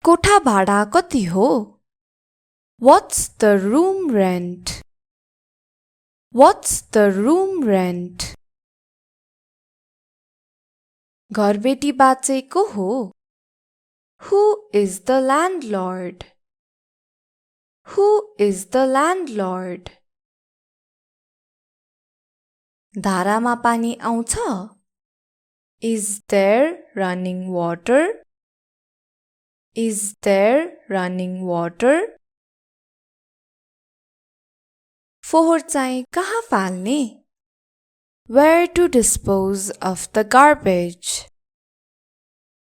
कोठा भाडा कति हो? What's the room rent? What's the room rent? घरबेटी बाँचेको हो? Who is the landlord? Who is the landlord? धारामा पानी आउँछ? Is there running water? Is there running water? फोहोर चाहिँ कहाँ फाल्ने? Where to dispose of the garbage?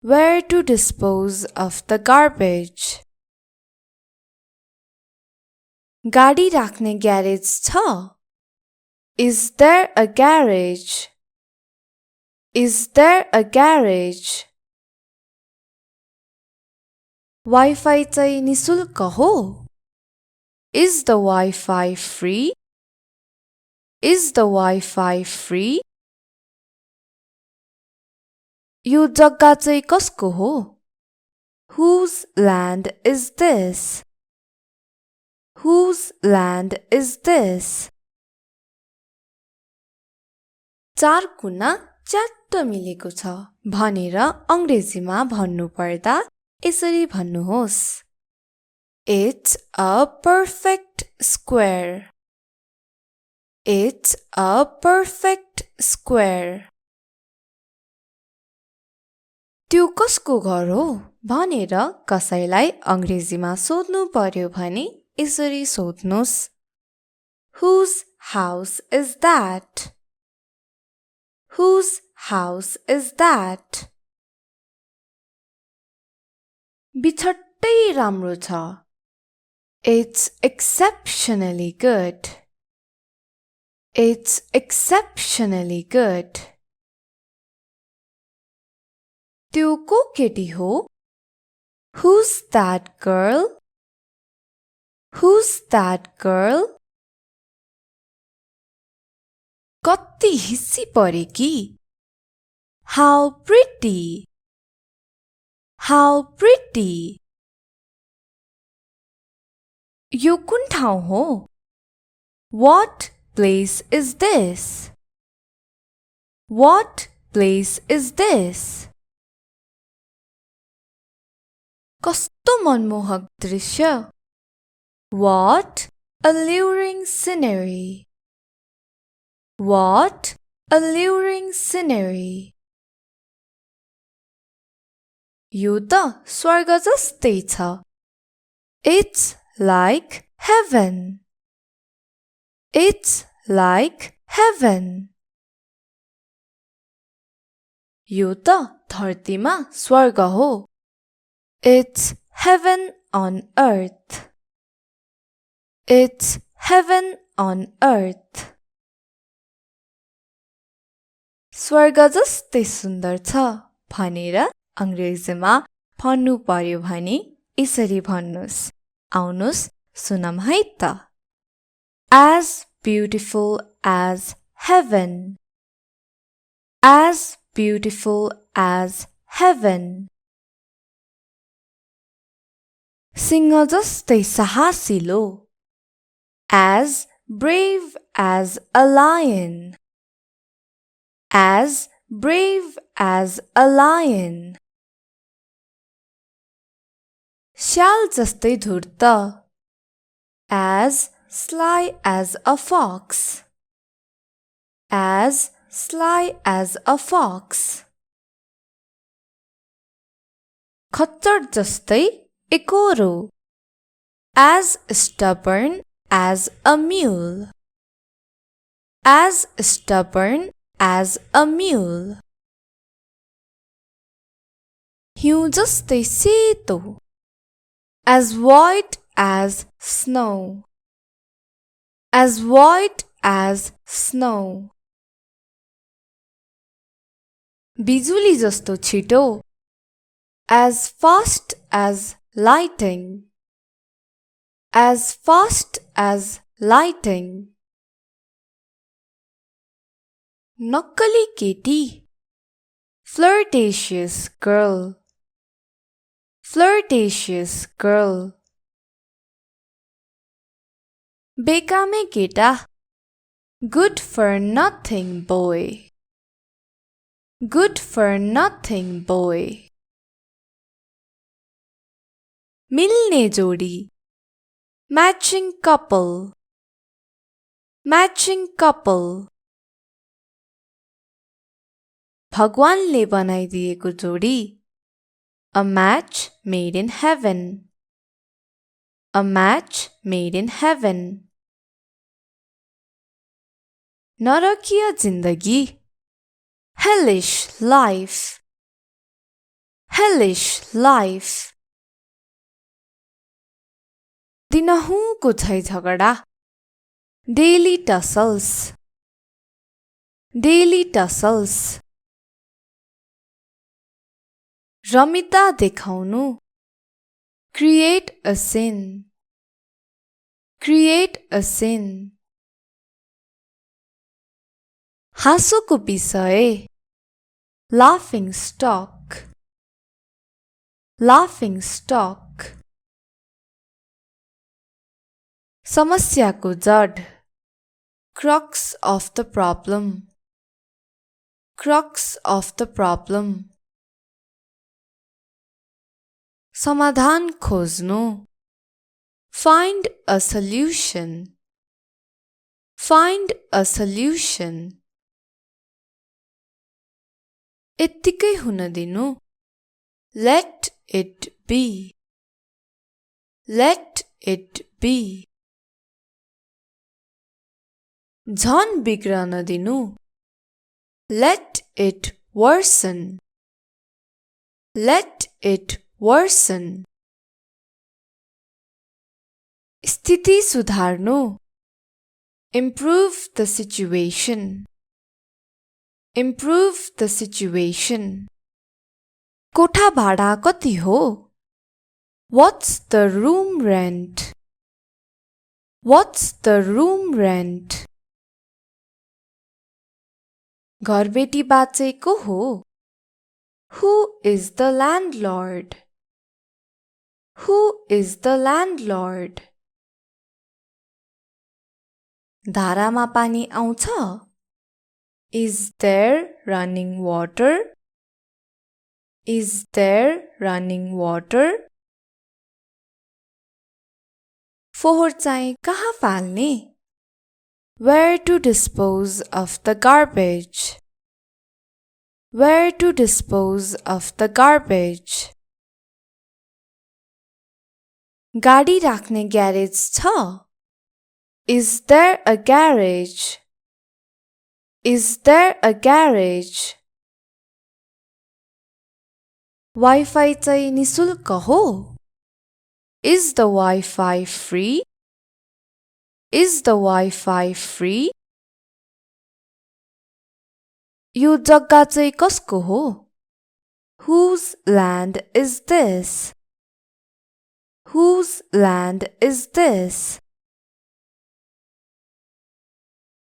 Where to dispose of the garbage? गाडी राख्ने ग्यारेज छ? Is there a garage? Is there a garage? Wifi चाहिँ निशुल्क हो? Is the Wi-Fi free? Is the Wi-Fi free? यो जग्गा चाहिँ कसको हो? Whose land is this? Whose land is this? चार कुना च्याट्ट मिलेको छ भनेर अंग्रेजीमा भन्नु पर्दा यसरी भन्नुहोस्. It's a perfect square. It's a perfect square. त्यो कसको घर हो भनेर कसैलाई अंग्रेजीमा सोध्नु पर्यो भने यसरी सोध्नुस्. Whose house is that? Whose house is that? बिछट्टै राम्रो छ. It's exceptionally good. It's exceptionally good. त्यो को केटी हो? Who's that girl? Who's that girl? कति हिस्सी परेकी? How pretty! How pretty! यो कुन ठाउँ हो? What place is this? What place is this? कस्तो मनमोहक दृश्य! What alluring scenery! What alluring scenery! यो त स्वर्ग जस्तै छ. It's like heaven. It's like heaven. यो त धरतीमा स्वर्ग हो. It's heaven on earth. It's heaven on earth. स्वर्ग जस्तै सुन्दर छ भनेर अंग्रेजीमा भन्नु पर्यो भने यसरी भन्नुस्. आउनुस् सुनम है त. As beautiful as heaven. As beautiful as heaven. Singh जस्तै साहसिलो. As brave as a lion. As brave as a lion. श्याल जस्तै धूर्त. As sly as a fox. As sly as a fox. खच्चड जस्तै एकोरो. As stubborn as a mule. As stubborn as a mule. हिउँ जस्तै सेतो. As white as snow. As white as snow. बिजुली जस्तो छिटो. As fast as lightning. As fast as lightning. नक्कली केटी. Flirtatious girl. flirtatious girl. बेकामे केटा, good for nothing boy. Good for nothing boy. मिल्ने जोडी, matching couple. Matching couple. भगवानले बनाइदिएको जोडी, a match made in heaven. A match made in heaven. नरकीय जिन्दगी, hellish life. Hellish life. दिनहुँको झै झगडा, daily tussles. Daily tussles. Ramita देखाउनु, create a scene. Create a scene. हाँसोको विषय, laughing stock. Laughing stock. समस्याको जड, crux of the problem. Crux of the problem. समाधान खोज्नु, find a solution. Find a solution. यत्तिकै हुन दिनु, let it be. Let it be. झन बिग्रन दिनु, let it worsen. Let it worsen. स्थिति सुधार्नु, improve the situation. Improve the situation. कोठा भाडा कति हो? What's the room rent? What's the room rent? घरबेटी बाँचेको हो? Who is the landlord? Who is the landlord? धारामा पानी आउँछ? Is there running water? Is there running water? फोहोर चाहिँ कहाँ फाल्ने? Where to dispose of the garbage? Where to dispose of the garbage? गाडी राख्ने ग्यारेज छ? Is there a garage? Is there a garage? Wifi चाहिँ निशुल्क हो? Is the Wi-Fi free? Is the Wi-Fi free? यो जग्गा चाहिँ कसको हो? Whose land is this? Whose land is this?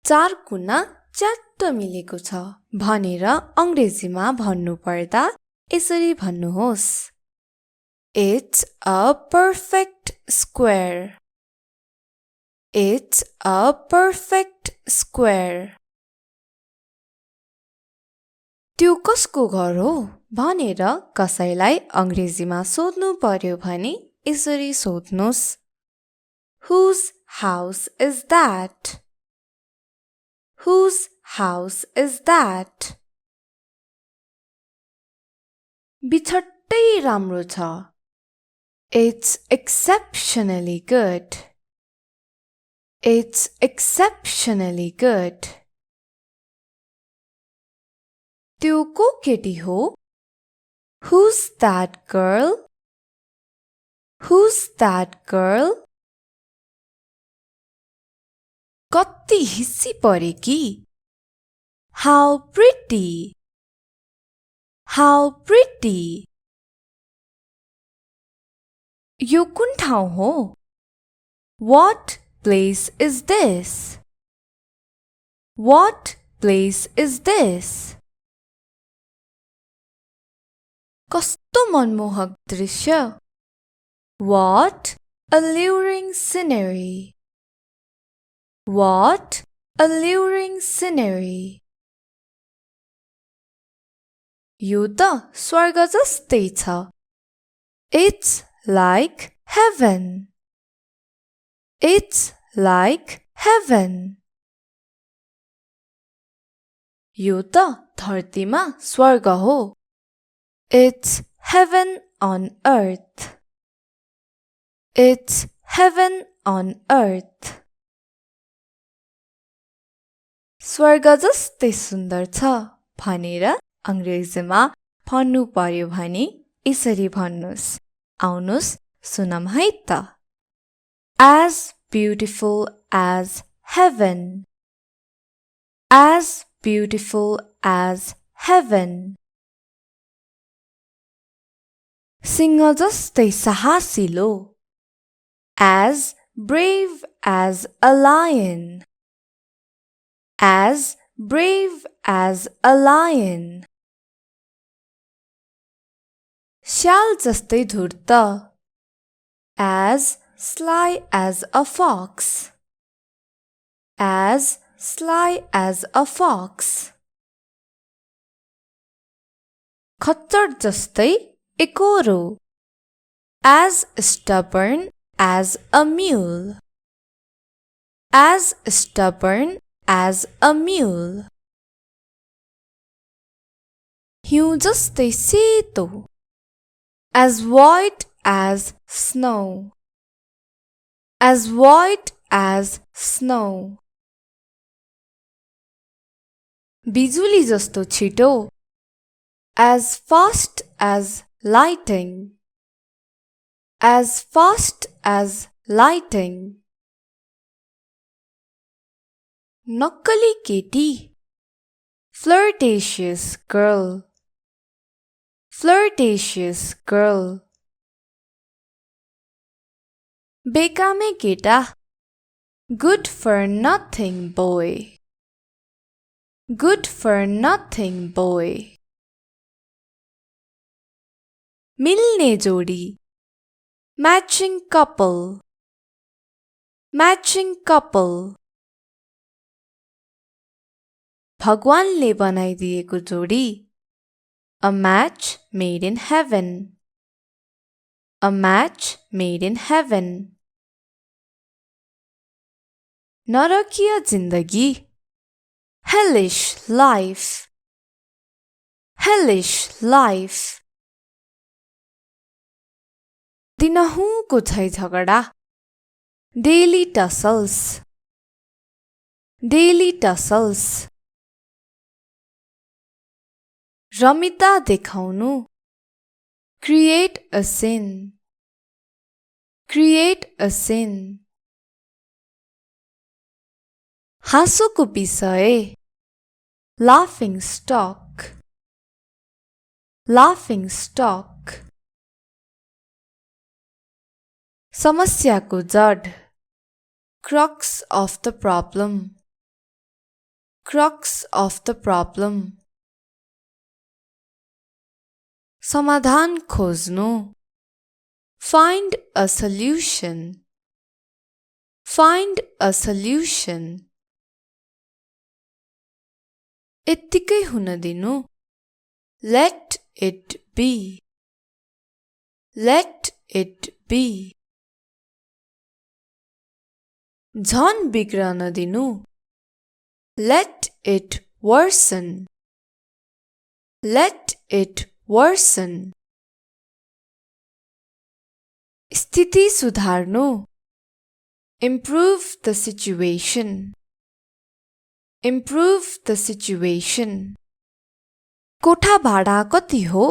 चार कुना च्याट्ट मिलेको छ भनेर अंग्रेजीमा भन्नु पर्दा यसरी भन्नुहोस्, It's a perfect square. It's a perfect square. त्यो कसको घर हो भनेर कसैलाई अंग्रेजीमा सोध्नु पर्यो भने यसरी सोध्नुस्, Whose house is that? Whose house is that? बिछट्टै राम्रो छ. It's exceptionally good. It's exceptionally good. त्यो को केटी हो? Who's that girl? Who's that girl? कत्ति हिस्सी परेकी? How pretty! How pretty! यो कुन ठाउँ हो? What place is this? What place is this? कस्तो कस्तो मनमोहक दृश्य. What alluring scenery. What alluring scenery. यो त स्वर्ग जस्तै छ. It's like heaven. It's like heaven. यो त धरतीमा स्वर्ग हो. It's heaven on earth. It's heaven on earth. स्वर्ग जस्तै सुन्दर छ भनेर अंग्रेजीमा भन्नु पर्यो भने यसरी भन्नुस्. आउनुस् सुनम है त. As beautiful as heaven. As beautiful as heaven. Singh जस्तै साहसिलो. As brave as a lion. As brave as a lion. श्याल जस्तै धूर्त. As sly as a fox. As sly as a fox. खच्चड जस्तै एकोरो. As stubborn as a mule. As stubborn as a mule. हिउँ जस्तै सेतो. As white as snow. As white as snow. बिजुली जस्तो छिटो. As fast as lightning. As fast as lightning. नक्कली केटी. Flirtatious girl. Flirtatious girl. बेकामे केटा. Good for nothing boy. Good for nothing boy. मिल्ने जोडी. Matching couple. Matching couple. भगवानले बनाइदिएको जोडी. A match made in heaven. A match made in heaven. नरकीय जिन्दगी. Hellish life. Hellish life. दिनहुँको झै झगडा. Daily tussles. Daily tussles. Ramita देखाउनु. Create a scene. Create a scene. हाँसोको विषय. Laughing stock. Laughing stock. समस्याको जड. Crux of the problem. Crux of the problem. समाधान खोज्नु. Find a solution. Find a solution. यत्तिकै हुन दिनु. Let it be. Let it be. झन बिग्रन दिनु. Let it worsen. Let it worsen. स्थिति सुधार्नु. Improve the situation. Improve the situation. कोठा भाडा कति हो?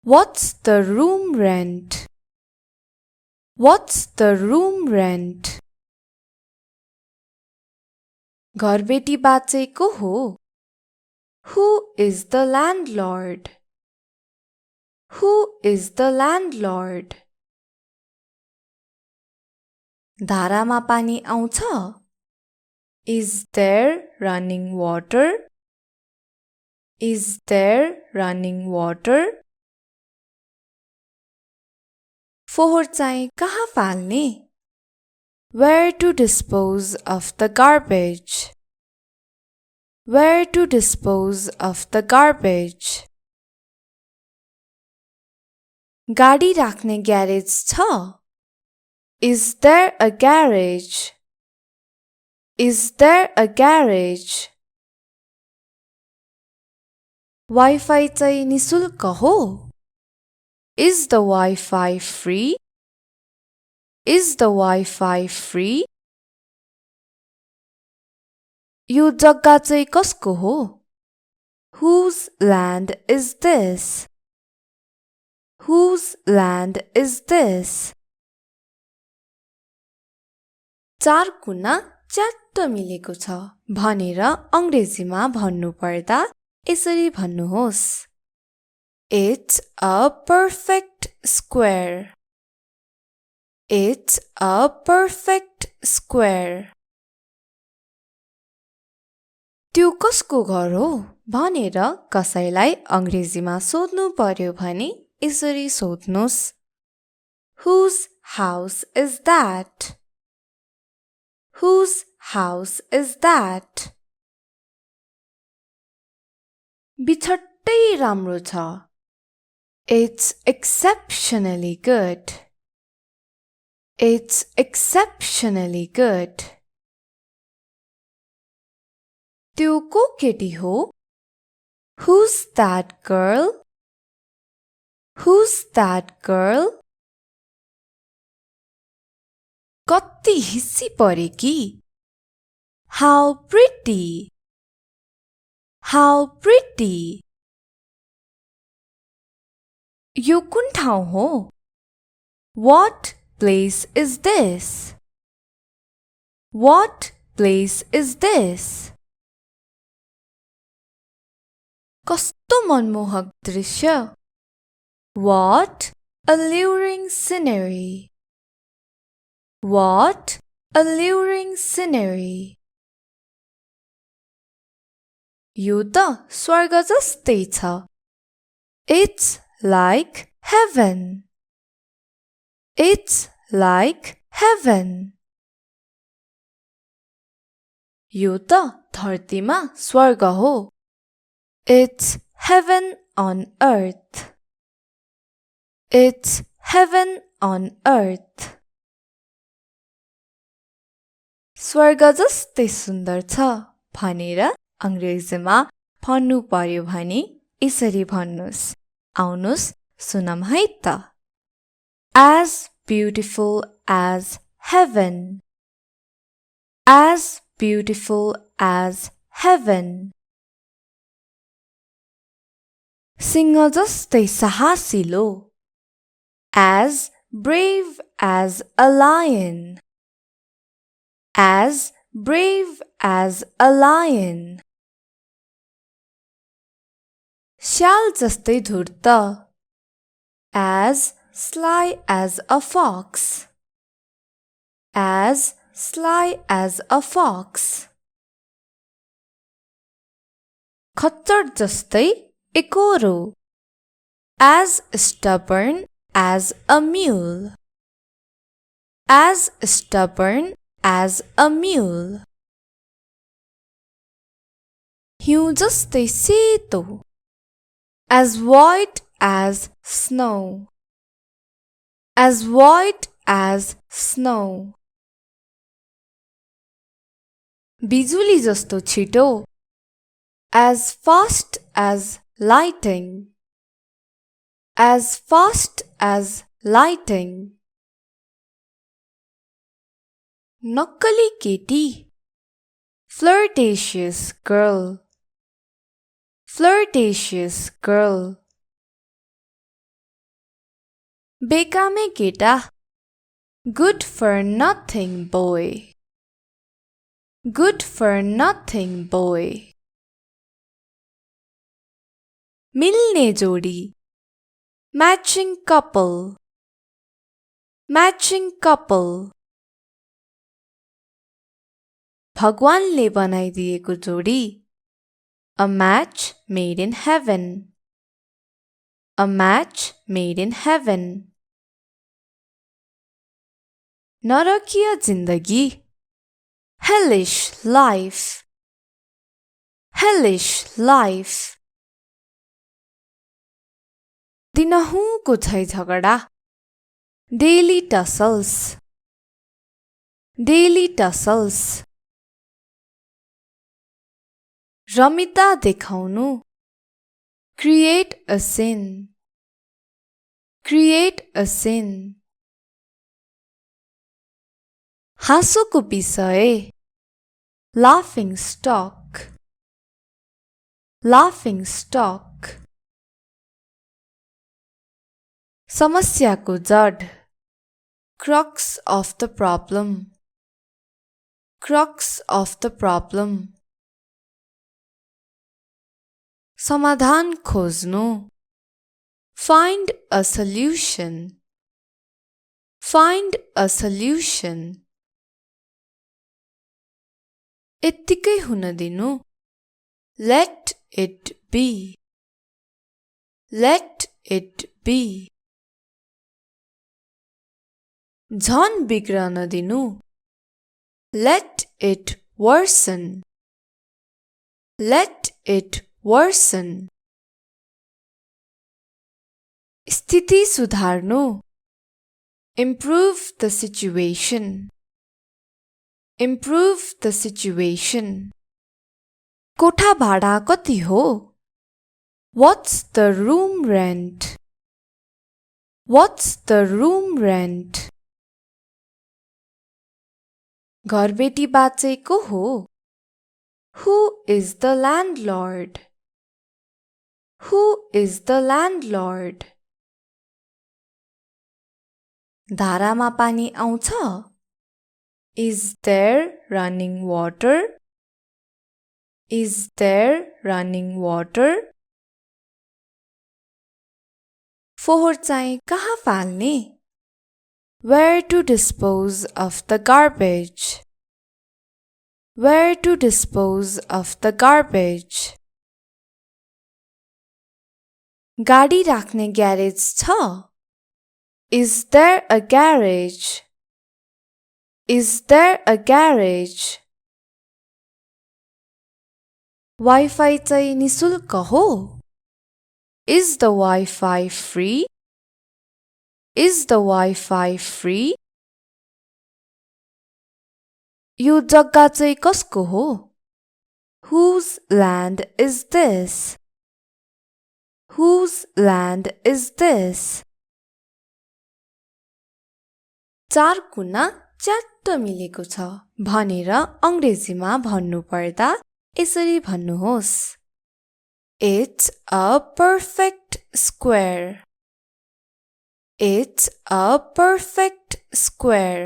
What's the room rent? What's the room rent? घरबेटी बाँचेको हो. Who is the landlord? Who is the landlord? धारामा पानी आउँछ? Is there running water? Is there running water? फोहोर चाहिँ कहाँ फाल्ने? Where to dispose of the garbage? Where to dispose of the garbage? गाडी राख्ने ग्यारेज छ? Is there a garage? Is there a garage? Wifi चाहिँ निशुल्क हो? Is the Wi-Fi free? Is the Wi-Fi free? यो जग्गा चाहिँ कसको हो? Whose land is this? Whose land is this? चार कुना च्याट्ट मिलेको छ भनेर अंग्रेजीमा भन्नु पर्दा यसरी भन्नुहोस्. It's a perfect square. It's a perfect square. त्यो कसको घर हो भनेर कसैलाई अंग्रेजीमा सोध्नु पर्यो भने यसरी सोध्नुस्. Whose house is that? Whose house is that? बिछट्टै राम्रो छ. It's exceptionally good. It's exceptionally good. त्यो को केटी हो? Who's that girl? Who's that girl? कति हिस्सी परेकी? How pretty! How pretty! यो कुन ठाउँ हो? What place is this? What place is this? कस्तो मनमोहक दृश्य! What alluring scenery! What alluring scenery! यो त स्वर्ग जस्तै छ. It's like heaven. It's like heaven. यो त धरतीमा स्वर्ग हो. It's heaven on earth. It's heaven on earth. स्वर्ग जस्तै सुन्दर छ भनेर अंग्रेजीमा भन्नु पर्यो भने यसरी भन्नुस्. आउनुस् सुनम है त. As beautiful as heaven. As beautiful as heaven. Singh जस्तै साहसिलो. As brave as a lion. As brave as a lion. श्याल जस्तै धूर्त. As sly as a fox. As sly as a fox. खच्चड जस्तै एकोरो. As stubborn as a mule. As stubborn as a mule. हिउँ जस्तै सेतो. As white as snow. As white as snow. बिजुली जस्तो छिटो. As fast as lightning. As fast as lightning. नक्कली केटी. Flirtatious girl. Flirtatious girl. बेकामे केटा. Good for nothing boy. Good for nothing boy. मिल्ने जोडी. Matching couple. Matching couple. भगवानले बनाइदिएको जोडी. A match made in heaven. A match made in heaven. नरकीय जिन्दगी hellish life hellish life दिनहुँको झैझगडा daily tussles daily tussles Ramita देखाउनु create a scene create a scene हाँसोको विषय laughing stock laughing stock समस्याको जड crux of the problem crux of the problem समाधान खोज्नु find a solution find a solution यत्तिकै हुन दिनु let it be let it be झन बिग्रन दिनु let it worsen let it worsen स्थिति सुधार्नु improve the situation improve the situation कोठा भाडा कति हो what's the room rent what's the room rent घरबेटी बाँचेको हो who is the landlord who is the landlord धारामा पानी आउँछ is there running water is there running water फोहोर चाहिँ कहाँ फाल्ने where to dispose of the garbage where to dispose of the garbage गाडी राख्ने ग्यारेज छ is there a garage is there a garage wifi चाहिँ निशुल्क हो is the Wi-Fi free is the Wi-Fi free यो जग्गा चाहिँ कसको हो whose land is this whose land is this चार कुना च्याट्ट मिलेको छ भनेर अंग्रेजीमा भन्नु पर्दा यसरी भन्नुहोस् It's a perfect square It's a perfect square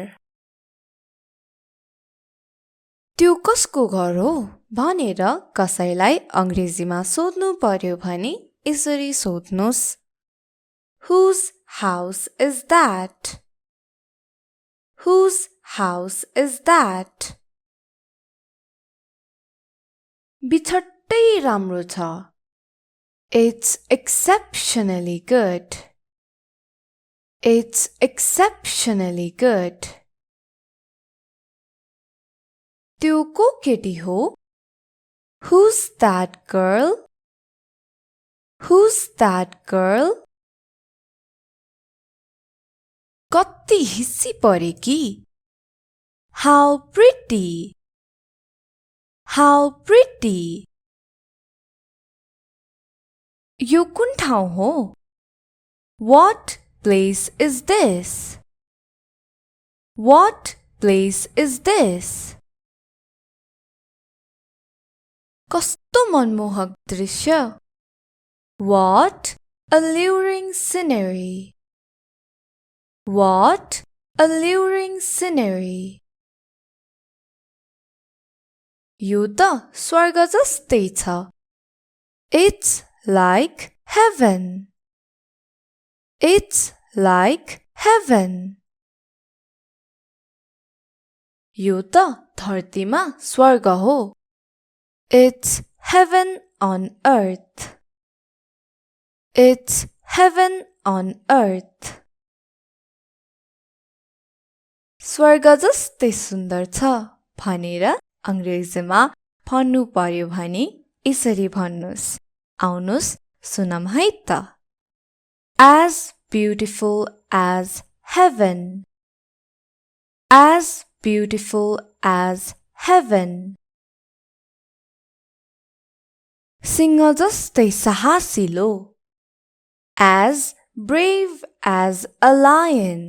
त्यो कसको घर हो भनेर कसैलाई अंग्रेजीमा सोध्नु पर्यो भने यसरी सोध्नुस् Whose house is that Whose house is that बिछट्टै राम्रो छ It's exceptionally good It's exceptionally good त्यो को केटी हो Who's that girl Who's that girl कति हिस्सी परेकी How pretty How pretty यो कुन ठाउँ हो What place is this What place is this कस्तो मनमोहक दृश्य What alluring scenery What alluring scenery यो त स्वर्ग जस्तै छ It's like heaven It's like heaven यो त धरतीमा स्वर्ग हो It's heaven on earth It's heaven on earth स्वर्ग जस्तै सुन्दर छ भनेर अंग्रेजीमा भन्नु पर्यो भने यसरी भन्नुस्। आउनुस् सुनम है त। As beautiful as heaven. As beautiful as heaven. Singh जस्तै साहसिलो as brave as a lion.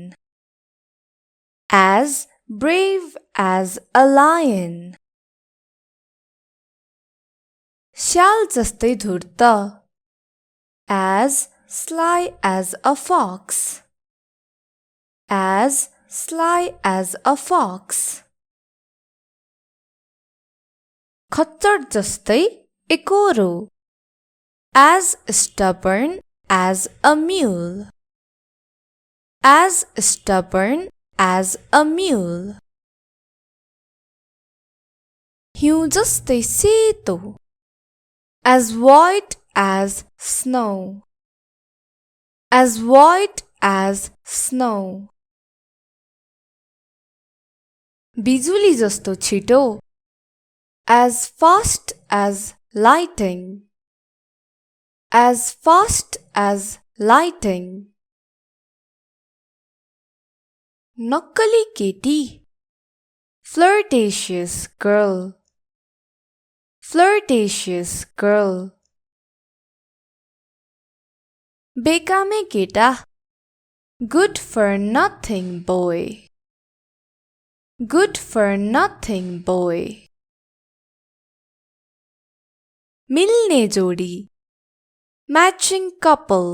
As brave as a lion. श्याल जस्तै धूर्त as sly as a fox. As sly as a fox. खच्चड जस्तै एकोरो as stubborn as a mule. As stubborn as a mule. हिउँ जस्तै सेतो as white as snow. As white as snow. बिजुली जस्तो छिटो as fast as lightning. As fast as lightning. नक्कली केटी flirtatious girl. Flirtatious girl. बेकामे केटा good for nothing boy. Good for nothing boy. मिल्ने जोडी matching couple.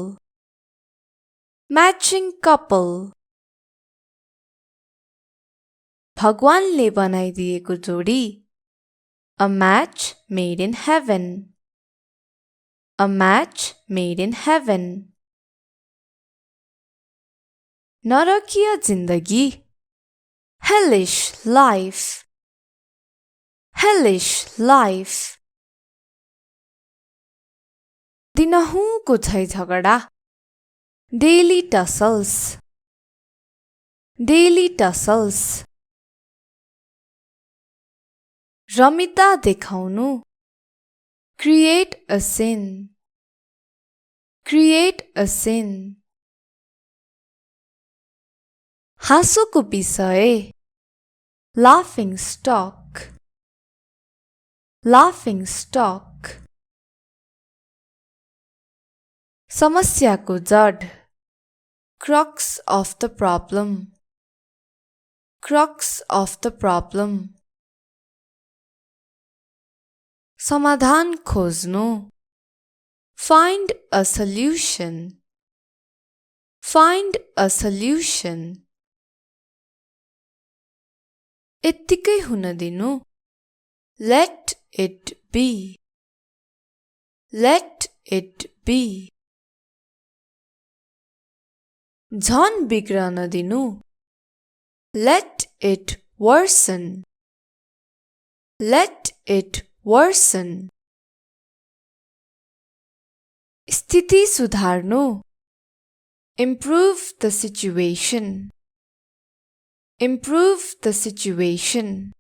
Matching couple. भगवानले बनाइदिएको जोडी a match made in heaven. A match made in heaven. नरकीय जिन्दगी hellish life. Hellish life. दिनहुँको झै झगडा daily tussles. Daily tussles. Ramita देखाउनु create a scene. Create a scene. हाँसोको विषय laughing stock. Laughing stock. समस्याको जड crux of the problem. Crux of the problem. समाधान खोज्नु find a solution. Find a solution. यत्तिकै हुन दिनु let it be. Let it be. झन बिग्रन दिनु let it worsen. Let it worsen. स्थिति सुधार्नु improve the situation. Improve the situation.